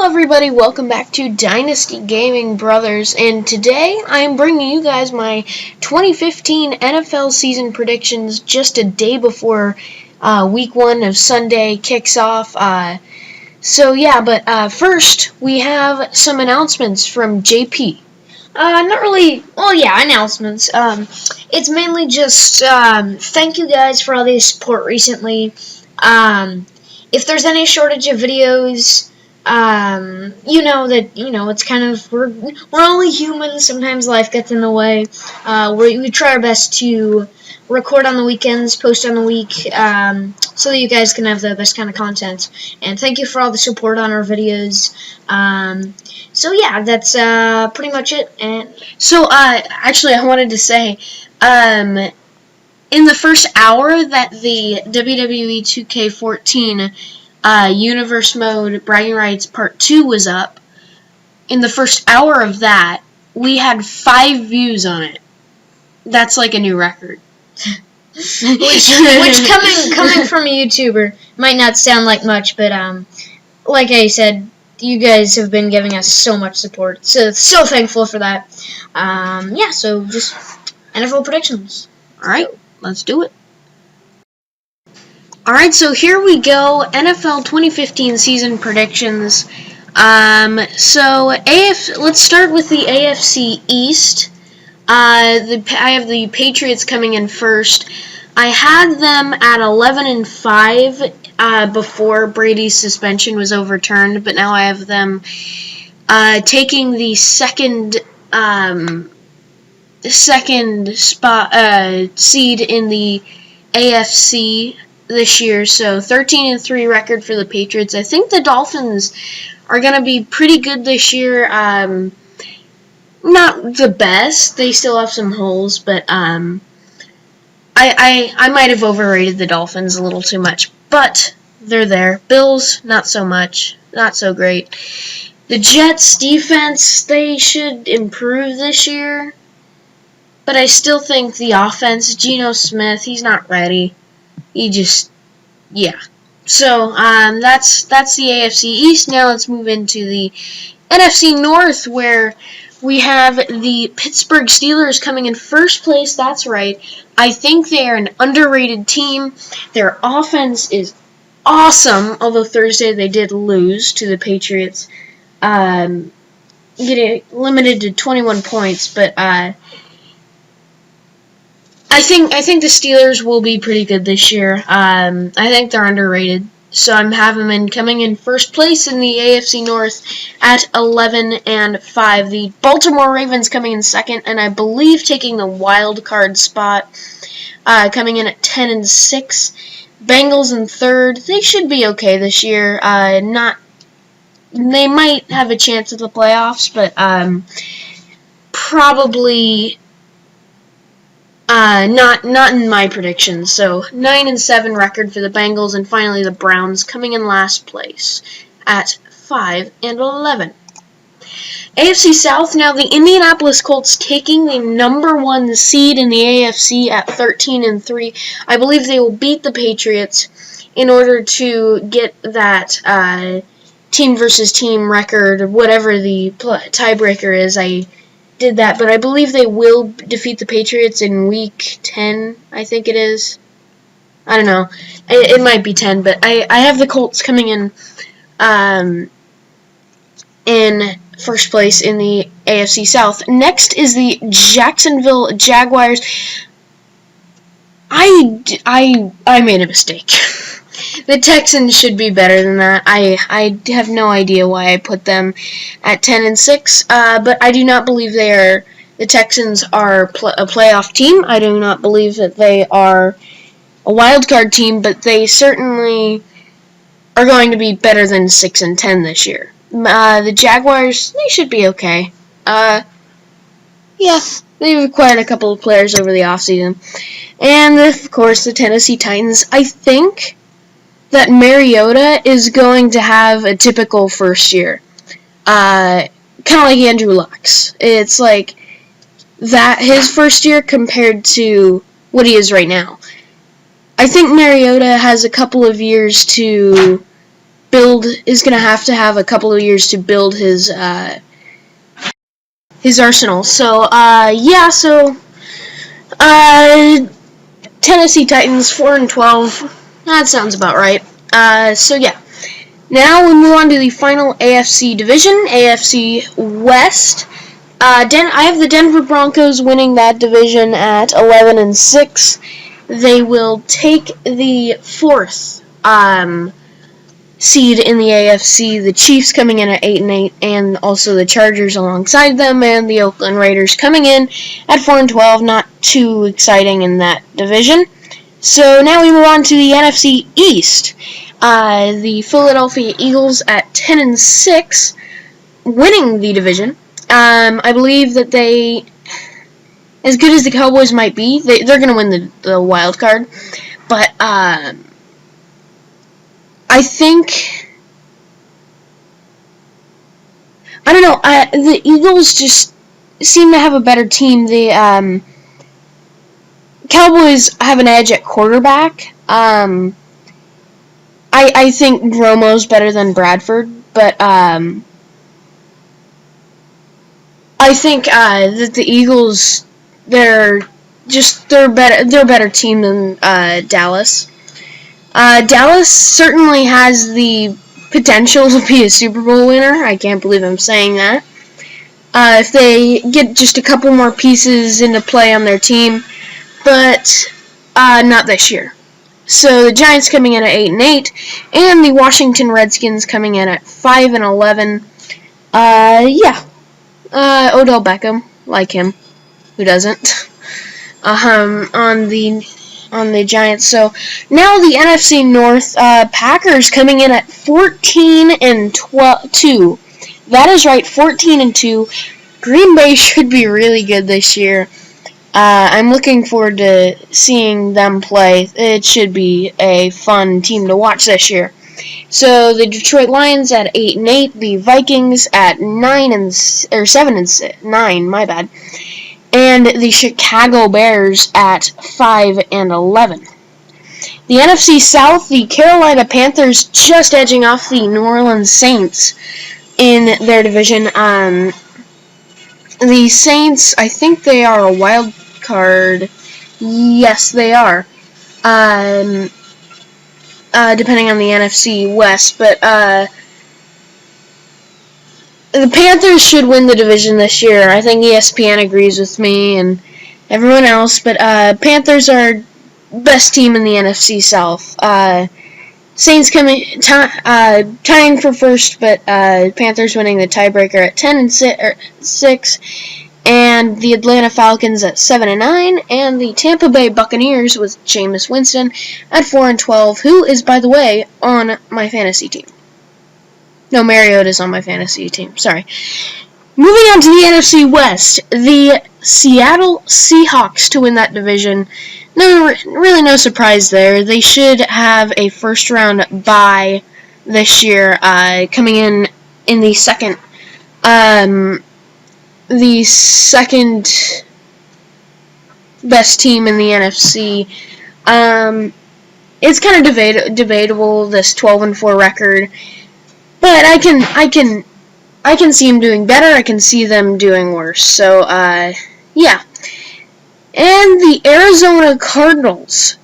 Hello everybody, welcome back to Dynasty Gaming Brothers, and today I am bringing you guys my 2015 NFL season predictions just a day before week 1 of Sunday kicks off. First we have some announcements from JP. Announcements. It's mainly just thank you guys for all the support recently. If there's any shortage of videos, it's kind of we're only humans. Sometimes life gets in the way. We try our best to record on the weekends, post on the week, so that you guys can have the best kind of content. And thank you for all the support on our videos. That's pretty much it. And Actually, I wanted to say, in the first hour that the WWE 2K14 Universe Mode Bragging Rights Part 2 was up, in the first hour of that, we had 5 views on it. That's like a new record. which coming from a YouTuber might not sound like much, but like I said, you guys have been giving us so much support, so thankful for that. So just NFL predictions. Alright, let's do it. Alright, so here we go, NFL 2015 season predictions. Let's start with the AFC East. I have the Patriots coming in first. I had them at 11-5 before Brady's suspension was overturned, but now I have them taking the second seed in the AFC this year. So 13-3 record for the Patriots. I think the Dolphins are going to be pretty good this year. Not the best. They still have some holes, but I might have overrated the Dolphins a little too much, but they're there. Bills, not so much. Not so great. The Jets defense, they should improve this year, but I still think the offense, Geno Smith, he's not ready. So, that's the AFC East. Now let's move into the NFC North, where we have the Pittsburgh Steelers coming in first place. That's right. I think they are an underrated team. Their offense is awesome, although Thursday they did lose to the Patriots, getting limited to 21 points. But I think the Steelers will be pretty good this year. I think they're underrated. So I'm having them coming in first place in the AFC North at 11-5. The Baltimore Ravens coming in second, and I believe taking the wild card spot, coming in at 10-6. Bengals in third. They should be okay this year. They might have a chance at the playoffs, but probably not in my predictions. So 9-7 record for the Bengals, and finally the Browns coming in last place at 5-11. AFC South, now the Indianapolis Colts taking the number 1 seed in the AFC at 13-3. I believe they will beat the Patriots in order to get that team versus team record, or whatever the tiebreaker is. I did that, but I believe they will defeat the Patriots in week 10, I think it is. I don't know. It might be 10, but I have the Colts coming in first place in the AFC South. Next is the Jacksonville Jaguars. I made a mistake. The Texans should be better than that. I have no idea why I put them at 10-6, but I do not believe the Texans are a playoff team. I do not believe that they are a wild card team, but they certainly are going to be better than 6-10 this year. The Jaguars, they should be okay. They've acquired a couple of players over the offseason. And, of course, the Tennessee Titans. I think that Mariota is going to have a typical first year. Kind of like Andrew Luck's. It's like that his first year compared to what he is right now. I think Mariota has a couple of years to is gonna have to have a couple of years to build his arsenal. So yeah, so Tennessee Titans 4-12. That sounds about right. So yeah. Now we move on to the final AFC division, AFC West. I have the Denver Broncos winning that division at 11-6. They will take the 4th seed in the AFC. The Chiefs coming in at 8-8, and also the Chargers alongside them, and the Oakland Raiders coming in at 4-12. Not too exciting in that division. So now we move on to the NFC East. The Philadelphia Eagles at 10-6, winning the division. I believe that they, as good as the Cowboys might be, they're going to win the wild card. But I think, I don't know, the Eagles just seem to have a better team. The Cowboys have an edge at quarterback. I think Romo's better than Bradford, but I think that the Eagles they're a better team than Dallas. Dallas certainly has the potential to be a Super Bowl winner. I can't believe I'm saying that. If they get just a couple more pieces into play on their team, but not this year. So the Giants coming in at 8-8, and the Washington Redskins coming in at 5-11. Odell Beckham, like him, who doesn't? On the Giants. So now the NFC North, Packers coming in at 14-2. That is right, 14-2. Green Bay should be really good this year. I'm looking forward to seeing them play. It should be a fun team to watch this year. So the Detroit Lions at 8-8, the Vikings at 7-9, my bad, and the Chicago Bears at 5-11. The NFC South, the Carolina Panthers just edging off the New Orleans Saints in their division. The Saints, I think they are a wild card. Yes, they are. Depending on the NFC West, but the Panthers should win the division this year. I think ESPN agrees with me and everyone else, but Panthers are best team in the NFC South. Saints tying for first, but Panthers winning the tiebreaker at 10-6, and the Atlanta Falcons at 7-9, and the Tampa Bay Buccaneers with Jameis Winston at 4-12, who is, by the way, on my fantasy team. No, Mariota's on my fantasy team. Sorry. Moving on to the NFC West, the Seattle Seahawks to win that division. Really no surprise there. They should have a first-round bye this year, coming in the second best team in the NFC. It's kind of debatable, this 12-4 record, but I can see them doing better. I can see them doing worse. So yeah. And the Arizona Cardinals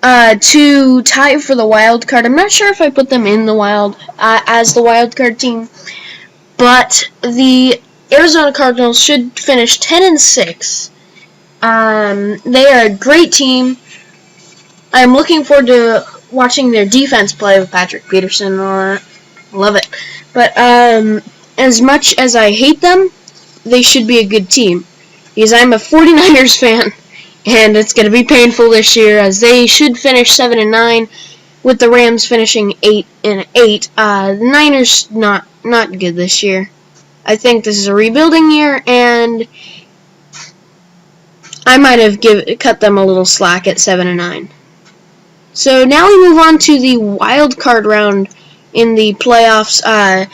to tie for the wild card. I'm not sure if I put them in the as the wild card team, but the Arizona Cardinals should finish 10-6. They are a great team. I'm looking forward to watching their defense play with Patrick Peterson and all that. Love it. But as much as I hate them, they should be a good team. Because I'm a 49ers fan, and it's going to be painful this year, as they should finish 7-9, with the Rams finishing 8-8. The Niners not good this year. I think this is a rebuilding year, and I might have cut them a little slack at 7-9. So now we move on to the wild card round in the playoffs. I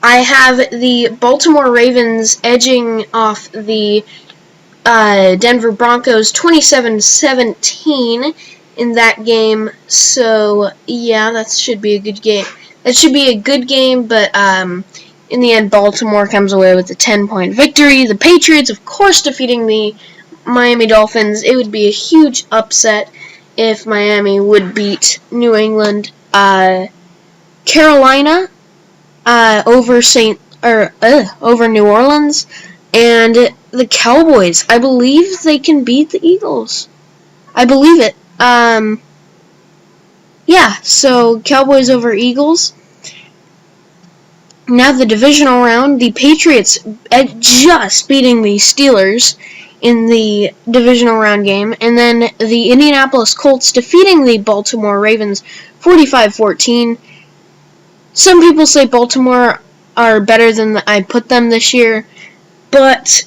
have the Baltimore Ravens edging off the Denver Broncos 27-17 in that game. So yeah, that should be a good game. It should be a good game, but in the end, Baltimore comes away with a 10-point victory. The Patriots, of course, defeating the Miami Dolphins. It would be a huge upset if Miami would beat New England. Carolina over over New Orleans, and the Cowboys. I believe they can beat the Eagles. I believe it. Yeah, so Cowboys over Eagles. Now the divisional round, the Patriots just beating the Steelers in the divisional round game, and then the Indianapolis Colts defeating the Baltimore Ravens 45-14. Some people say Baltimore are better than I put them this year, but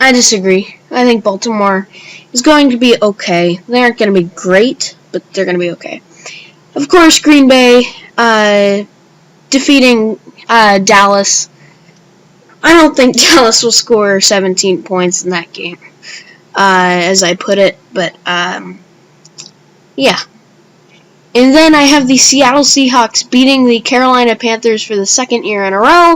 I disagree. I think Baltimore is going to be okay. They aren't going to be great, but they're going to be okay. Of course, Green Bay defeating Dallas. I don't think Dallas will score 17 points in that game, as I put it, but yeah. And then I have the Seattle Seahawks beating the Carolina Panthers for the second year in a row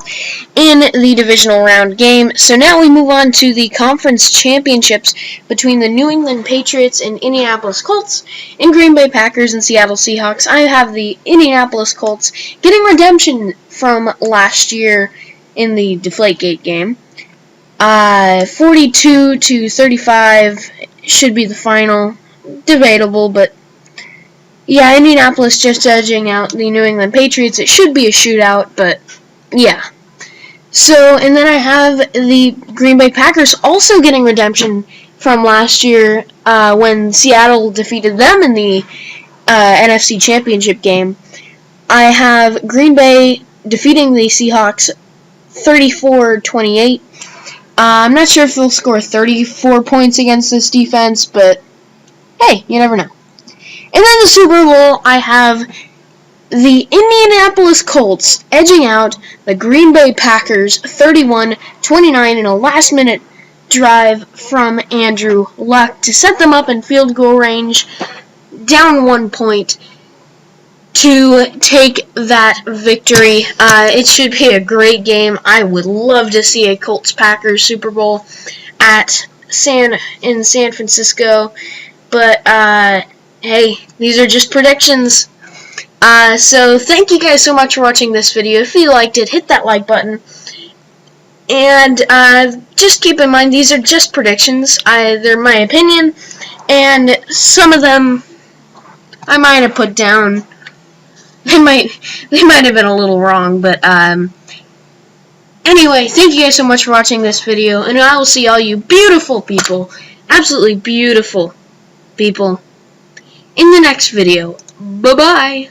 in the divisional round game. So now we move on to the conference championships between the New England Patriots and Indianapolis Colts and Green Bay Packers and Seattle Seahawks. I have the Indianapolis Colts getting redemption from last year in the Deflategate game. 42-35 should be the final. Debatable, but yeah, Indianapolis just edging out the New England Patriots. It should be a shootout, but yeah. So, and then I have the Green Bay Packers also getting redemption from last year when Seattle defeated them in the NFC Championship game. I have Green Bay defeating the Seahawks 34-28. I'm not sure if they'll score 34 points against this defense, but hey, you never know. And then the Super Bowl, I have the Indianapolis Colts edging out the Green Bay Packers 31-29 in a last-minute drive from Andrew Luck to set them up in field goal range, down 1 point, to take that victory. It should be a great game. I would love to see a Colts-Packers Super Bowl in San Francisco, but hey, these are just predictions. So thank you guys so much for watching this video. If you liked it, hit that like button. And just keep in mind, these are just predictions. They're my opinion, and some of them I might have put down. They might have been a little wrong, but anyway, thank you guys so much for watching this video, and I will see all you beautiful people, absolutely beautiful people, in the next video. Bye-bye.